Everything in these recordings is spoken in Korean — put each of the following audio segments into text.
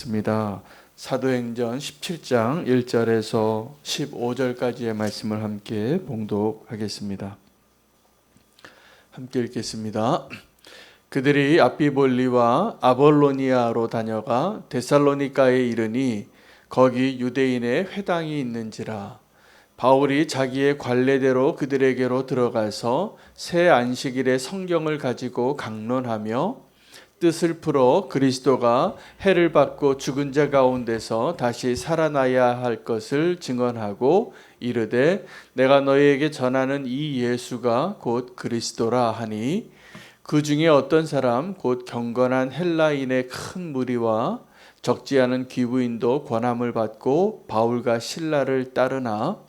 있습니다. 사도행전 17장 1절에서 15절까지의 말씀을 함께 봉독하겠습니다. 함께 읽겠습니다. 그들이 앞비볼리와 아볼로니아로 다녀가 데살로니가에 이르니 거기 유대인의 회당이 있는지라. 바울이 자기의 관례대로 그들에게로 들어가서 새 안식일에 성경을 가지고 강론하며 뜻을 풀어 그리스도가 해를 받고 죽은 자 가운데서 다시 살아나야 할 것을 증언하고 이르되 내가 너희에게 전하는 이 예수가 곧 그리스도라 하니 그 중에 어떤 사람 곧 경건한 헬라인의 큰 무리와 적지 않은 귀부인도 권함을 받고 바울과 실라를 따르나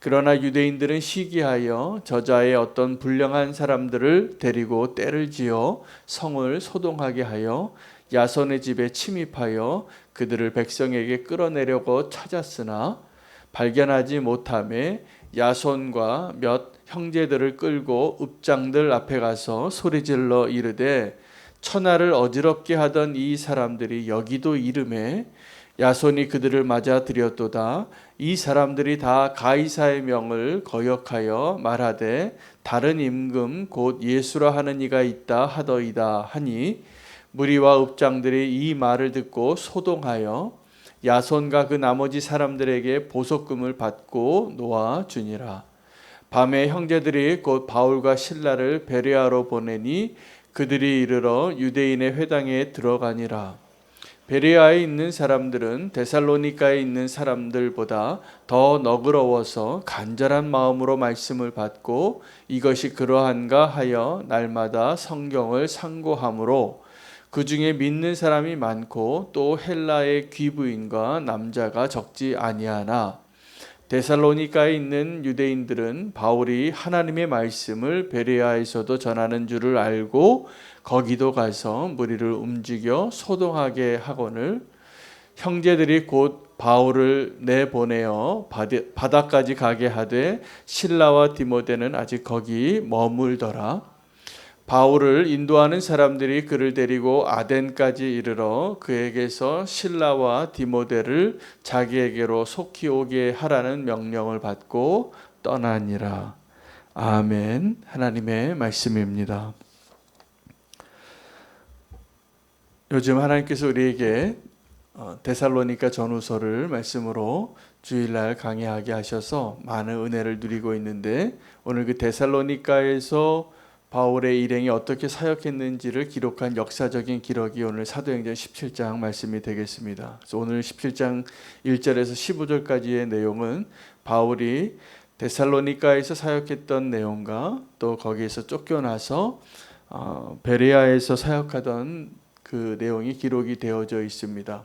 그러나 유대인들은 시기하여 저자의 어떤 불량한 사람들을 데리고 떼를 지어 성을 소동하게 하여 야손의 집에 침입하여 그들을 백성에게 끌어내려고 찾았으나 발견하지 못하매 야손과 몇 형제들을 끌고 읍장들 앞에 가서 소리질러 이르되 천하를 어지럽게 하던 이 사람들이 여기도 이름에 야손이 그들을 맞아 들였도다. 이 사람들이 다 가이사의 명을 거역하여 말하되 다른 임금 곧 예수라 하는 이가 있다 하더이다 하니 무리와 읍장들이 이 말을 듣고 소동하여 야손과 그 나머지 사람들에게 보석금을 받고 놓아 주니라. 밤에 형제들이 곧 바울과 실라를 베레아로 보내니 그들이 이르러 유대인의 회당에 들어가니라. 베레아에 있는 사람들은 데살로니가에 있는 사람들보다 더 너그러워서 간절한 마음으로 말씀을 받고 이것이 그러한가 하여 날마다 성경을 상고하므로 그 중에 믿는 사람이 많고 또 헬라의 귀부인과 남자가 적지 아니하나 데살로니가에 있는 유대인들은 바울이 하나님의 말씀을 베레아에서도 전하는 줄을 알고 거기도 가서 무리를 움직여 소동하게 하거늘 형제들이 곧 바울을 내보내어 바다까지 가게 하되 실라와 디모데는 아직 거기 머물더라. 바울을 인도하는 사람들이 그를 데리고 아덴까지 이르러 그에게서 실라와 디모데를 자기에게로 속히 오게 하라는 명령을 받고 떠나니라. 아멘. 하나님의 말씀입니다. 요즘 하나님께서 우리에게 데살로니가 전후서를 말씀으로 주일날 강의하게 하셔서 많은 은혜를 누리고 있는데 오늘 그 데살로니가에서 바울의 일행이 어떻게 사역했는지를 기록한 역사적인 기록이 오늘 사도행전 17장 말씀이 되겠습니다. 그래서 오늘 17장 1절에서 15절까지의 내용은 바울이 데살로니가에서 사역했던 내용과 또 거기에서 쫓겨나서 베레아에서 사역하던 그 내용이 기록이 되어져 있습니다.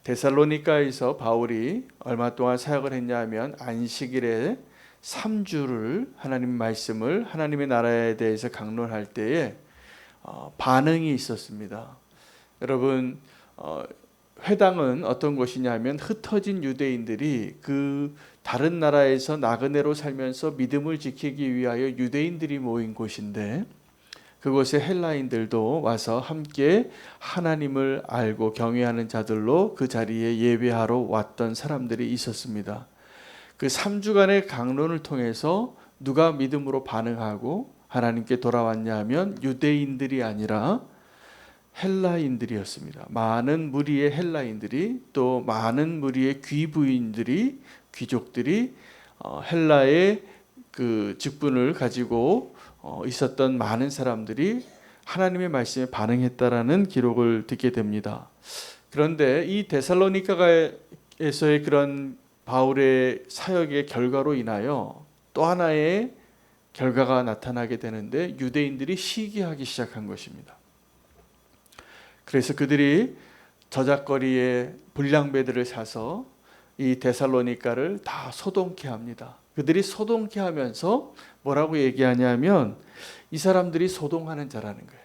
데살로니가에서 바울이 얼마 동안 사역을 했냐 하면 안식일에 3주를 하나님의 말씀을 하나님의 나라에 대해서 강론할 때에 반응이 있었습니다. 여러분 회당은 어떤 곳이냐 하면 흩어진 유대인들이 그 다른 나라에서 나그네로 살면서 믿음을 지키기 위하여 유대인들이 모인 곳인데 그곳에 헬라인들도 와서 함께 하나님을 알고 경외하는 자들로 그 자리에 예배하러 왔던 사람들이 있었습니다. 그 3주간의 강론을 통해서 누가 믿음으로 반응하고 하나님께 돌아왔냐 하면 유대인들이 아니라 헬라인들이었습니다. 많은 무리의 헬라인들이 또 많은 무리의 귀부인들이 귀족들이 헬라의 그 직분을 가지고 있었던 많은 사람들이 하나님의 말씀에 반응했다라는 기록을 듣게 됩니다. 그런데 이 데살로니가에서의 그런 바울의 사역의 결과로 인하여 또 하나의 결과가 나타나게 되는데 유대인들이 시기하기 시작한 것입니다. 그래서 그들이 저작거리에 불량배들을 사서 이 데살로니가를 다 소동케 합니다. 그들이 소동케 하면서 뭐라고 얘기하냐면 이 사람들이 소동하는 자라는 거예요.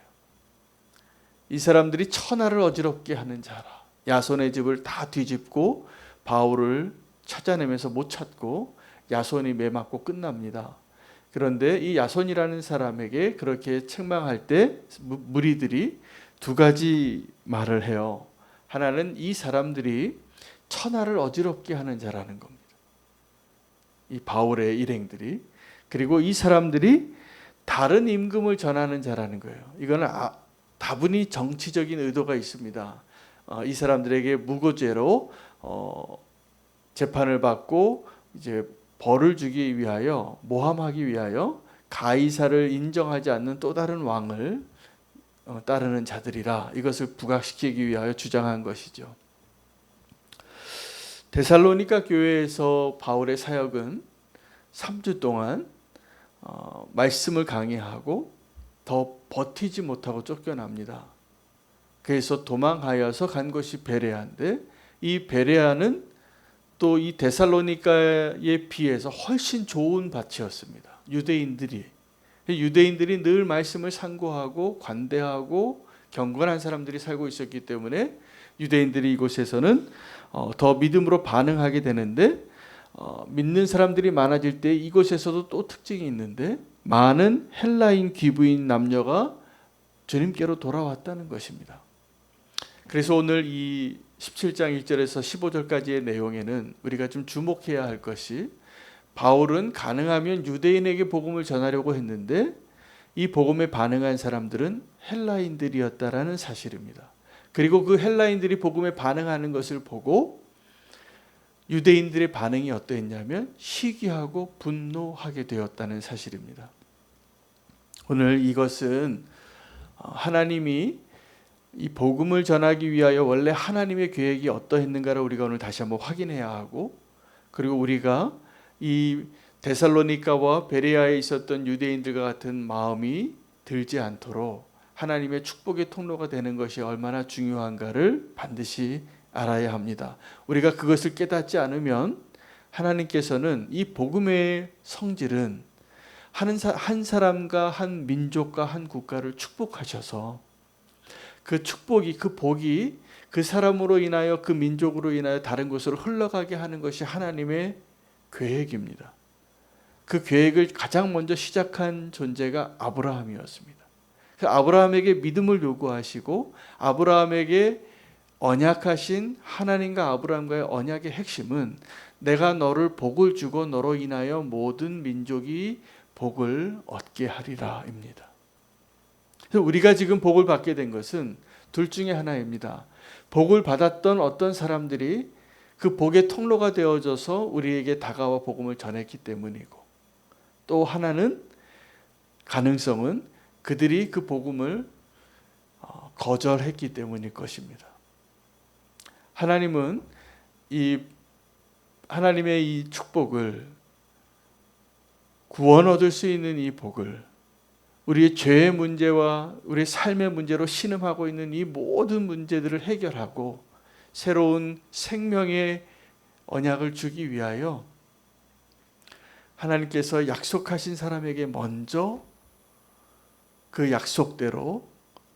이 사람들이 천하를 어지럽게 하는 자라. 야손의 집을 다 뒤집고 바울을 찾아내면서 못 찾고 야손이 매맞고 끝납니다. 그런데 이 야손이라는 사람에게 그렇게 책망할 때 무리들이 두 가지 말을 해요. 하나는 이 사람들이 천하를 어지럽게 하는 자라는 겁니다. 이 바울의 일행들이. 그리고 이 사람들이 다른 임금을 전하는 자라는 거예요. 이거는 다분히 정치적인 의도가 있습니다. 이 사람들에게 무고죄로 재판을 받고 이제 벌을 주기 위하여, 모함하기 위하여 가이사를 인정하지 않는 또 다른 왕을 따르는 자들이라, 이것을 부각시키기 위하여 주장한 것이죠. 데살로니가 교회에서 바울의 사역은 3주 동안 말씀을 강의하고 더 버티지 못하고 쫓겨납니다. 그래서 도망하여서 간 것이 베레아인데, 이 베레아는 또 이 데살로니가에 비해서 훨씬 좋은 밭이었습니다. 유대인들이 늘 말씀을 상고하고 관대하고 경건한 사람들이 살고 있었기 때문에 유대인들이 이곳에서는 더 믿음으로 반응하게 되는데, 믿는 사람들이 많아질 때 이곳에서도 또 특징이 있는데, 많은 헬라인 귀부인 남녀가 주님께로 돌아왔다는 것입니다. 그래서 오늘 이 17장 1절에서 15절까지의 내용에는 우리가 좀 주목해야 할 것이, 바울은 가능하면 유대인에게 복음을 전하려고 했는데 이 복음에 반응한 사람들은 헬라인들이었다라는 사실입니다. 그리고 그 헬라인들이 복음에 반응하는 것을 보고 유대인들의 반응이 어떠했냐면 시기하고 분노하게 되었다는 사실입니다. 오늘 이것은 하나님이 이 복음을 전하기 위하여 원래 하나님의 계획이 어떠했는가를 우리가 오늘 다시 한번 확인해야 하고, 그리고 우리가 이 데살로니가와 베레아에 있었던 유대인들과 같은 마음이 들지 않도록 하나님의 축복의 통로가 되는 것이 얼마나 중요한가를 반드시 알아야 합니다. 우리가 그것을 깨닫지 않으면 하나님께서는 이 복음의 성질은 한 사람과 한 민족과 한 국가를 축복하셔서 그 축복이, 그 복이 그 사람으로 인하여, 그 민족으로 인하여 다른 곳으로 흘러가게 하는 것이 하나님의 계획입니다. 그 계획을 가장 먼저 시작한 존재가 아브라함이었습니다. 아브라함에게 믿음을 요구하시고 아브라함에게 언약하신 하나님과 아브라함과의 언약의 핵심은 내가 너를 복을 주고 너로 인하여 모든 민족이 복을 얻게 하리라입니다. 그래서 우리가 지금 복을 받게 된 것은 둘 중에 하나입니다. 복을 받았던 어떤 사람들이 그 복의 통로가 되어져서 우리에게 다가와 복음을 전했기 때문이고, 또 하나는 가능성은 그들이 그 복음을 거절했기 때문일 것입니다. 하나님은 하나님의 이 축복을, 구원 얻을 수 있는 이 복을, 우리의 죄의 문제와 우리의 삶의 문제로 신음하고 있는 이 모든 문제들을 해결하고 새로운 생명의 언약을 주기 위하여 하나님께서 약속하신 사람에게 먼저 그 약속대로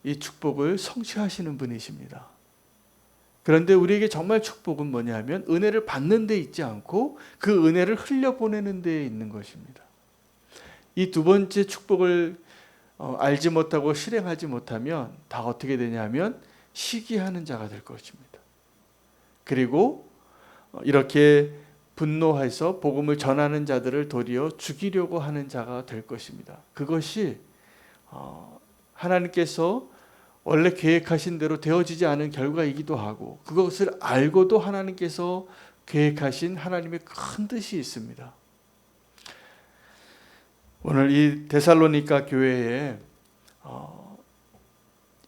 이 축복을 성취하시는 분이십니다. 그런데 우리에게 정말 축복은 뭐냐면 은혜를 받는 데 있지 않고 그 은혜를 흘려보내는 데 있는 것입니다. 이 두 번째 축복을 알지 못하고 실행하지 못하면 다 어떻게 되냐면 시기하는 자가 될 것입니다. 그리고 이렇게 분노해서 복음을 전하는 자들을 도리어 죽이려고 하는 자가 될 것입니다. 그것이 하나님께서 원래 계획하신 대로 되어지지 않은 결과이기도 하고, 그것을 알고도 하나님께서 계획하신 하나님의 큰 뜻이 있습니다. 오늘 이 데살로니가 교회에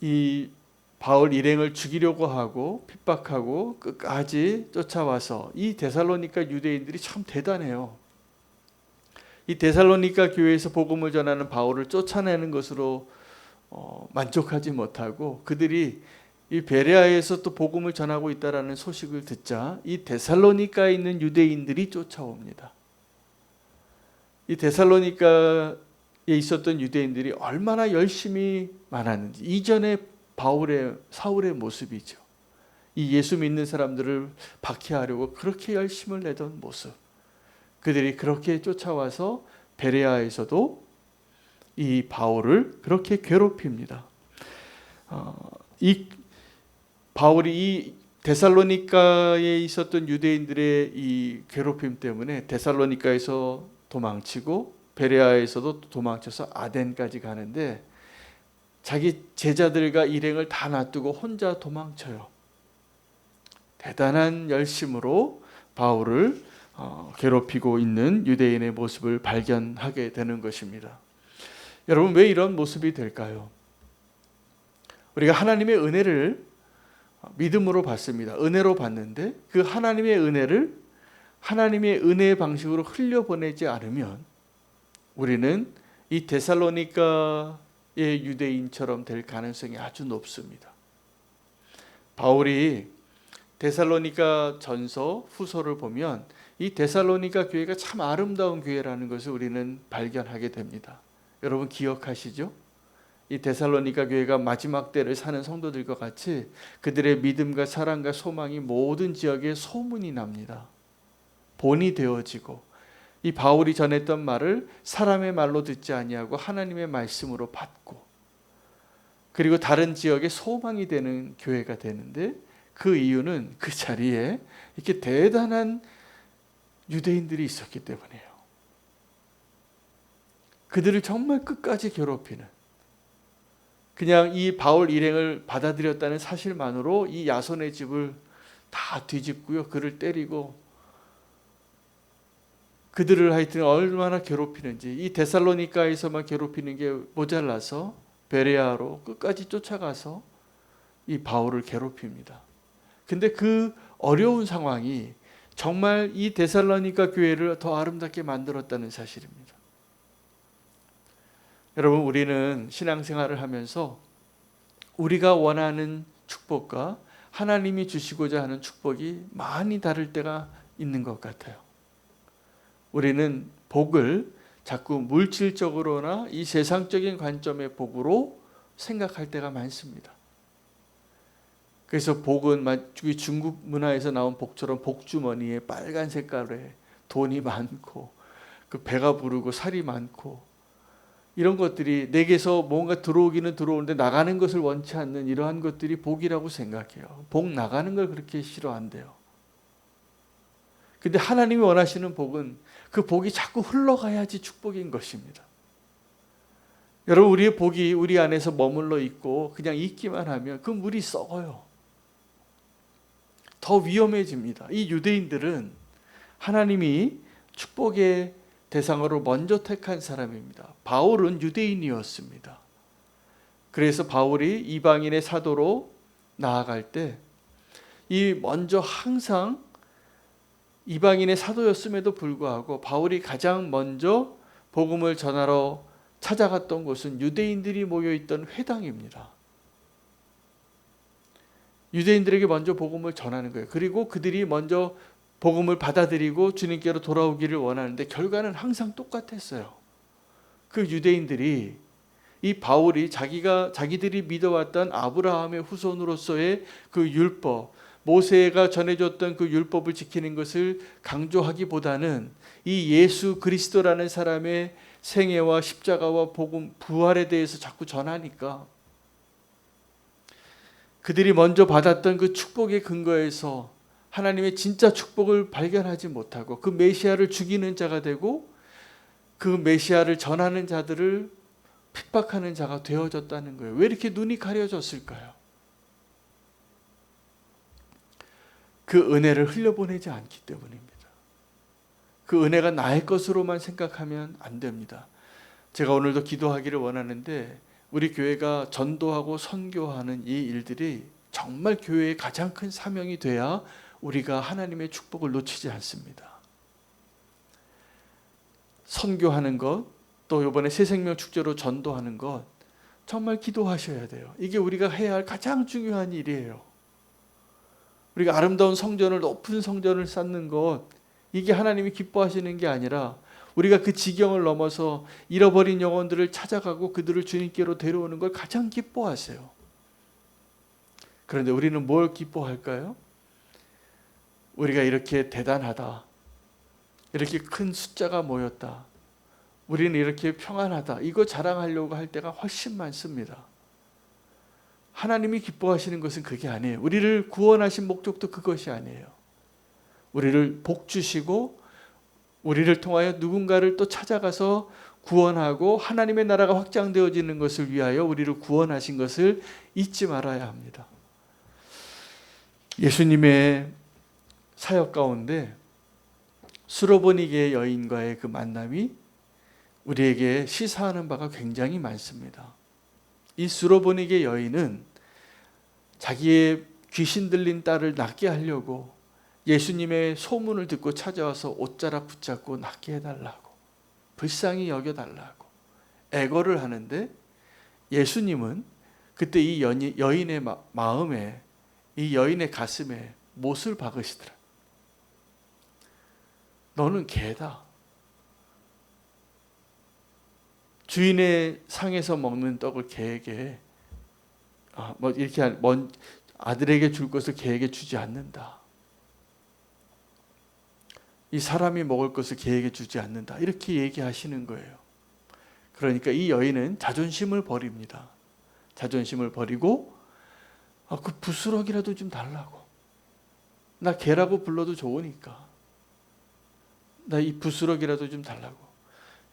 이 바울 일행을 죽이려고 하고 핍박하고 끝까지 쫓아와서, 이 데살로니가 유대인들이 참 대단해요. 이 데살로니가 교회에서 복음을 전하는 바울을 쫓아내는 것으로 만족하지 못하고, 그들이 이 베레아에서 또 복음을 전하고 있다라는 소식을 듣자 이 데살로니가에 있는 유대인들이 쫓아옵니다. 이 데살로니가에 있었던 유대인들이 얼마나 열심히 많았는지, 이전에 사울의 모습이죠. 이 예수 믿는 사람들을 박해하려고 그렇게 열심을 내던 모습, 그들이 그렇게 쫓아와서 베레아에서도 이 바울을 그렇게 괴롭힙니다. 이 바울이 이 데살로니가에 있었던 유대인들의 이 괴롭힘 때문에 데살로니가에서 도망치고 베레아에서도 도망쳐서 아덴까지 가는데 자기 제자들과 일행을 다 놔두고 혼자 도망쳐요. 대단한 열심으로 바울을 괴롭히고 있는 유대인의 모습을 발견하게 되는 것입니다. 여러분, 왜 이런 모습이 될까요? 우리가 하나님의 은혜를 믿음으로 받습니다. 은혜로 받는데 그 하나님의 은혜를 하나님의 은혜의 방식으로 흘려보내지 않으면 우리는 이 데살로니가의 유대인처럼 될 가능성이 아주 높습니다. 바울이 데살로니가 전서 후서를 보면 이 데살로니가 교회가 참 아름다운 교회라는 것을 우리는 발견하게 됩니다. 여러분 기억하시죠? 이 데살로니가 교회가 마지막 때를 사는 성도들과 같이 그들의 믿음과 사랑과 소망이 모든 지역에 소문이 납니다. 본이 되어지고 이 바울이 전했던 말을 사람의 말로 듣지 아니하고 하나님의 말씀으로 받고 그리고 다른 지역에 소망이 되는 교회가 되는데 그 이유는 그 자리에 이렇게 대단한 유대인들이 있었기 때문이에요. 그들을 정말 끝까지 괴롭히는, 그냥 이 바울 일행을 받아들였다는 사실만으로 이 야손의 집을 다 뒤집고요, 그를 때리고 그들을 하여튼 얼마나 괴롭히는지, 이 데살로니가에서만 괴롭히는 게 모자라서 베레아로 끝까지 쫓아가서 이 바울을 괴롭힙니다. 근데 그 어려운 상황이 정말 이 데살로니가 교회를 더 아름답게 만들었다는 사실입니다. 여러분, 우리는 신앙생활을 하면서 우리가 원하는 축복과 하나님이 주시고자 하는 축복이 많이 다를 때가 있는 것 같아요. 우리는 복을 자꾸 물질적으로나 이 세상적인 관점의 복으로 생각할 때가 많습니다. 그래서 복은 중국 문화에서 나온 복처럼 복주머니에 빨간 색깔에 돈이 많고 그 배가 부르고 살이 많고 이런 것들이 내게서 뭔가 들어오기는 들어오는데 나가는 것을 원치 않는 이러한 것들이 복이라고 생각해요. 복 나가는 걸 그렇게 싫어한대요. 근데 하나님이 원하시는 복은 그 복이 자꾸 흘러가야지 축복인 것입니다. 여러분, 우리의 복이 우리 안에서 머물러 있고 그냥 있기만 하면 그 물이 썩어요. 더 위험해집니다. 이 유대인들은 하나님이 축복의 대상으로 먼저 택한 사람입니다. 바울은 유대인이었습니다. 그래서 바울이 이방인의 사도로 나아갈 때 이 먼저 항상 이방인의 사도였음에도 불구하고 바울이 가장 먼저 복음을 전하러 찾아갔던 곳은 유대인들이 모여있던 회당입니다. 유대인들에게 먼저 복음을 전하는 거예요. 그리고 그들이 먼저 복음을 받아들이고 주님께로 돌아오기를 원하는데 결과는 항상 똑같았어요. 그 유대인들이 이 바울이 자기들이 믿어왔던 아브라함의 후손으로서의 그 율법, 모세가 전해줬던 그 율법을 지키는 것을 강조하기보다는 이 예수 그리스도라는 사람의 생애와 십자가와 복음, 부활에 대해서 자꾸 전하니까 그들이 먼저 받았던 그 축복의 근거에서 하나님의 진짜 축복을 발견하지 못하고 그 메시아를 죽이는 자가 되고 그 메시아를 전하는 자들을 핍박하는 자가 되어졌다는 거예요. 왜 이렇게 눈이 가려졌을까요? 그 은혜를 흘려보내지 않기 때문입니다. 그 은혜가 나의 것으로만 생각하면 안 됩니다. 제가 오늘도 기도하기를 원하는데 우리 교회가 전도하고 선교하는 이 일들이 정말 교회의 가장 큰 사명이 돼야 우리가 하나님의 축복을 놓치지 않습니다. 선교하는 것, 또 이번에 새생명 축제로 전도하는 것 정말 기도하셔야 돼요. 이게 우리가 해야 할 가장 중요한 일이에요. 우리가 아름다운 성전을, 높은 성전을 쌓는 것, 이게 하나님이 기뻐하시는 게 아니라 우리가 그 지경을 넘어서 잃어버린 영혼들을 찾아가고 그들을 주님께로 데려오는 걸 가장 기뻐하세요. 그런데 우리는 뭘 기뻐할까요? 우리가 이렇게 대단하다, 이렇게 큰 숫자가 모였다, 우리는 이렇게 평안하다, 이거 자랑하려고 할 때가 훨씬 많습니다. 하나님이 기뻐하시는 것은 그게 아니에요. 우리를 구원하신 목적도 그것이 아니에요. 우리를 복 주시고 우리를 통하여 누군가를 또 찾아가서 구원하고 하나님의 나라가 확장되어지는 것을 위하여 우리를 구원하신 것을 잊지 말아야 합니다. 예수님의 사역 가운데 수로보니게 여인과의 그 만남이 우리에게 시사하는 바가 굉장히 많습니다. 이 수로보니게 여인은 자기의 귀신 들린 딸을 낫게 하려고 예수님의 소문을 듣고 찾아와서 옷자락 붙잡고 낫게 해달라고, 불쌍히 여겨달라고 애걸을 하는데, 예수님은 그때 이 여인의 마음에, 이 여인의 가슴에 못을 박으시더라. 너는 개다. 주인의 상에서 먹는 떡을 개에게, 이렇게 아들에게 줄 것을 개에게 주지 않는다. 이 사람이 먹을 것을 개에게 주지 않는다. 이렇게 얘기하시는 거예요. 그러니까 이 여인은 자존심을 버립니다. 자존심을 버리고 그 부스러기라도 좀 달라고. 나 개라고 불러도 좋으니까. 나 이 부스러기라도 좀 달라고.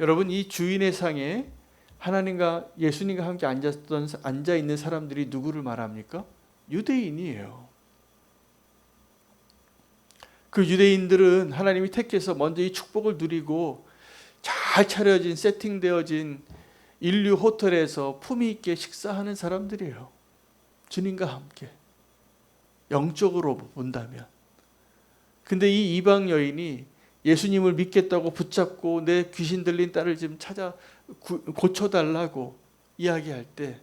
여러분, 이 주인의 상에 하나님과 예수님과 함께 앉아 있는 사람들이 누구를 말합니까? 유대인이에요. 그 유대인들은 하나님이 택해서 먼저 이 축복을 누리고 잘 차려진 세팅되어진 인류 호텔에서 품위 있게 식사하는 사람들이에요. 주님과 함께 영적으로 본다면. 근데 이 이방 여인이 예수님을 믿겠다고 붙잡고 내 귀신 들린 딸을 좀 찾아 고쳐달라고 이야기할 때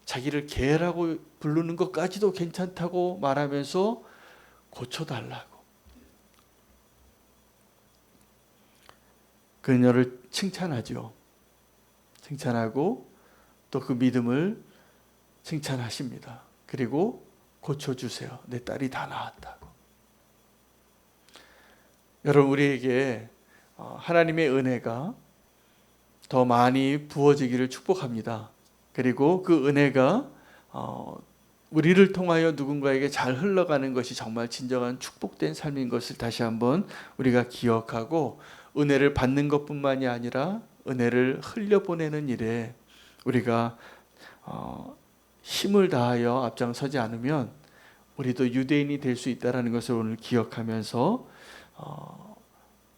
자기를 개라고 부르는 것까지도 괜찮다고 말하면서 고쳐달라고 그녀를 칭찬하죠. 칭찬하고 또 그 믿음을 칭찬하십니다. 그리고 고쳐주세요. 내 딸이 다 나았다고. 여러분, 우리에게 하나님의 은혜가 더 많이 부어지기를 축복합니다. 그리고 그 은혜가 우리를 통하여 누군가에게 잘 흘러가는 것이 정말 진정한 축복된 삶인 것을 다시 한번 우리가 기억하고, 은혜를 받는 것뿐만이 아니라 은혜를 흘려보내는 일에 우리가 힘을 다하여 앞장서지 않으면 우리도 유대인이 될 수 있다는 것을 오늘 기억하면서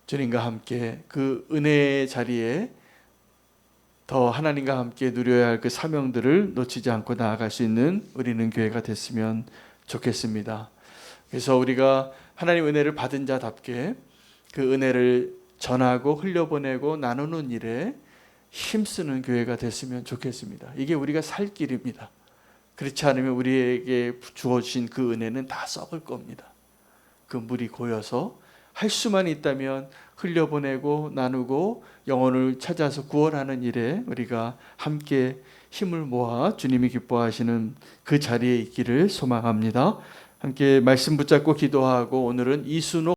주님과 함께 그 은혜의 자리에 더 하나님과 함께 누려야 할 그 사명들을 놓치지 않고 나아갈 수 있는 우리는 교회가 됐으면 좋겠습니다. 그래서 우리가 하나님 은혜를 받은 자답게 그 은혜를 전하고 흘려보내고 나누는 일에 힘쓰는 교회가 됐으면 좋겠습니다. 이게 우리가 살 길입니다. 그렇지 않으면 우리에게 주어진 그 은혜는 다 썩을 겁니다. 그 물이 고여서 할 수만 있다면 흘려보내고 나누고 영혼을 찾아서 구원하는 일에 우리가 함께 힘을 모아 주님이 기뻐하시는 그 자리에 있기를 소망합니다. 함께 말씀 붙잡고 기도하고 오늘은 이순옥